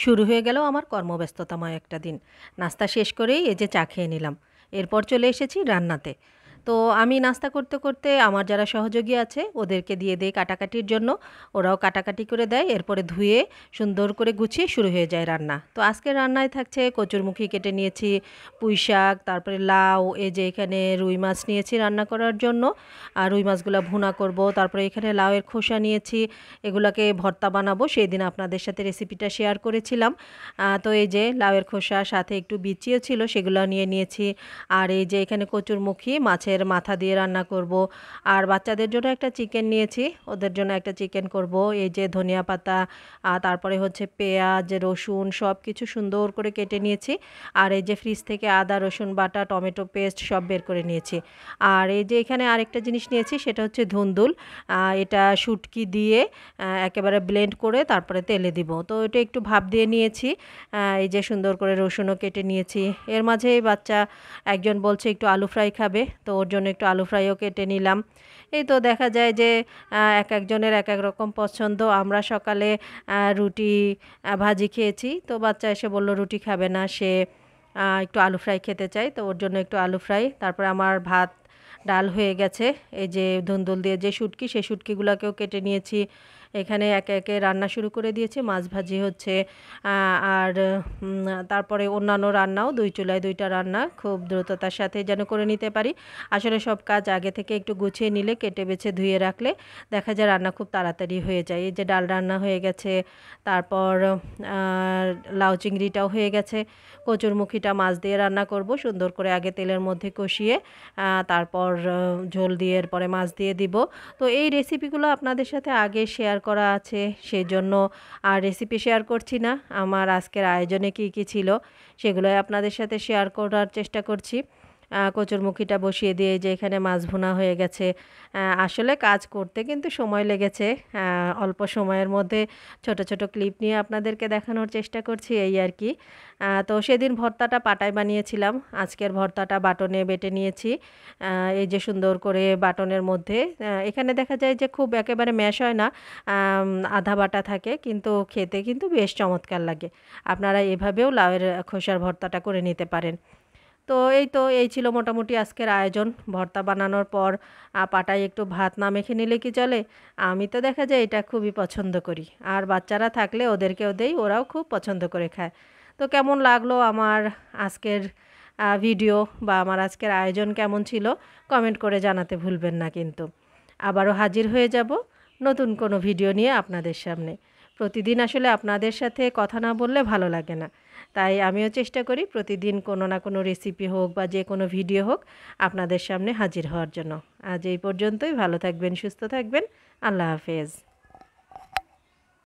শুরু হয়ে গেল আমার কর্মব্যস্ততাময় একটা দিন। নাস্তা শেষ করেই এই যে চা খেয়ে নিলাম। এরপর চলে এসেছি রান্নাতে। তো আমি নাস্তা করতে, করতে আমার যারা সহযোগী আছে ওদেরকে দিয়ে দেই কাটাকাটির জন্য। ওরাও কাটাকাটি করে দেয়। এরপরে ধুয়ে সুন্দর করে গুছিয়ে শুরু হয়ে যায় রান্না। তো আজকের রান্নায় থাকছে কচুরমুখী কেটে নিয়েছি, পুঁইশাক, তারপরে লাউ, এই যে এখানে রুই মাছ নিয়েছি রান্না করার জন্য। আর রুই মাছগুলা ভুনা করব। তারপরে এখানে লাউয়ের খোসা নিয়েছি। এগুলাকে ভর্তা বানাবো। সেদিন আপনাদের সাথে রেসিপিটা শেয়ার করেছিলাম। তো এই যে লাউয়ের খোসা সাথে একটু বিচিও ছিল সেগুলো নিয়ে নিয়েছি। আর এই যে এখানে কচুরমুখী মাছের মাথা দিয়ে রান্না করব। আর বাচ্চাদের জন্য একটা চিকেন নিয়েছি। ওদের জন্য একটা চিকেন করব। এই যে ধনিয়া পাতা, তারপরে হচ্ছে পেঁয়াজ, রসুন সব কিছু সুন্দর করে কেটে নিয়েছি। আর এই যে ফ্রিজ থেকে আদা, রসুন বাটা, টমেটো পেস্ট সব বের করে নিয়েছি। আর এই যে এখানে আরেকটা জিনিস নিয়েছি সেটা হচ্ছে ধুন্দুল। এটা শুটকি দিয়ে একেবারে ব্লেন্ড করে তারপরে তেলে দিব। তো এটা একটু ভাপ দিয়ে নিয়েছি। এই যে সুন্দর করে রসুনও কেটে নিয়েছি। এর মাঝে বাচ্চা একজন বলছে একটু আলু ফ্রাই খাবে, তো ওর জন্য একটু আলু ফ্রাইও কেটে নিলাম। এই তো দেখা যায় যে এক একজনের এক এক রকম পছন্দ। আমরা সকালে রুটি ভাজি খেয়েছি, তো বাচ্চা এসে বলল রুটি খাবে না, সে একটু আলু ফ্রাই খেতে চায়, তো ওর জন্য একটু আলু ফ্রাই। তারপরে আমার ভাত ডাল হয়ে গেছে। এই যে ধুন্দুল দিয়ে যে শুটকি, সেই শুটকিগুলোকেও কেটে নিয়েছি। এখানে একে একে রান্না শুরু করে দিয়েছি। মাছ ভাজি হচ্ছে। আর তারপরে অন্যান্য রান্নাও, ২ চুলায় ২টা রান্না খুব দ্রুততার সাথে যেন করে নিতে পারি। আসলে সব কাজ আগে থেকে একটু গুছিয়ে নিলে, কেটে বেছে ধুয়ে রাখলে দেখা যায় রান্না খুব তাড়াতাড়ি হয়ে যায়। এই যে ডাল রান্না হয়ে গেছে। তারপর লাউ চিংড়িটাও হয়ে গেছে। কচুরমুখীটা মাছ দিয়ে রান্না করব সুন্দর করে, আগে তেলের মধ্যে কষিয়ে তারপর ঝোল দিয়ে এরপরে মাছ দিয়ে দিব। তো এই রেসিপিগুলো আপনাদের সাথে আগে শেয়ার করা আছে, সেজন্য আর রেসিপি শেয়ার করছি না। আমার আজকের আয়োজনে কী কী ছিল সেগুলোই আপনাদের সাথে শেয়ার করার চেষ্টা করছি। কচুরমুখীটা বসিয়ে দিয়ে যে এখানে মাছ ভুনা হয়ে গেছে। আসলে কাজ করতে কিন্তু সময় লেগেছে। অল্প সময়ের মধ্যে ছোট ছোট ক্লিপ নিয়ে আপনাদেরকে দেখানোর চেষ্টা করছি, এই আর কি। তো সেদিন ভর্তাটা পাটায় বানিয়েছিলাম, আজকের ভর্তাটা বাটনে বেটে নিয়েছি। এই যে সুন্দর করে বাটনের মধ্যে, এখানে দেখা যায় যে খুব একেবারে ম্যাশ হয় না, আধা বাটা থাকে, কিন্তু খেতে কিন্তু বেশ চমৎকার লাগে। আপনারা এভাবেও লাউয়ের খোসার ভর্তাটা করে নিতে পারেন। তো এই ছিল মোটামুটি আজকের আয়োজন। ভর্তা বানানোর পর পাটায় একটু ভাত না মেখে নিলে কি চলে? আমি তো দেখা যায় এটা খুবই পছন্দ করি। আর বাচ্চারা থাকলে ওদেরকেও দেই, ওরাও খুব পছন্দ করে খায়। তো কেমন লাগলো আমার আজকের ভিডিও, বা আমার আজকের আয়োজন কেমন ছিল কমেন্ট করে জানাতে ভুলবেন না কিন্তু। আবারও হাজির হয়ে যাব নতুন কোনো ভিডিও নিয়ে আপনাদের সামনে। প্রতিদিন আসলে আপনাদের সাথে কথা না বললে ভালো লাগে না। তাই আমিও চেষ্টা করি প্রতিদিন কোনো না কোনো রেসিপি হোক বা যে কোনো ভিডিও হোক আপনাদের সামনে হাজির হওয়ার জন্য। আজ এই পর্যন্তই। ভালো থাকবেন, সুস্থ থাকবেন। আল্লাহ হাফেজ।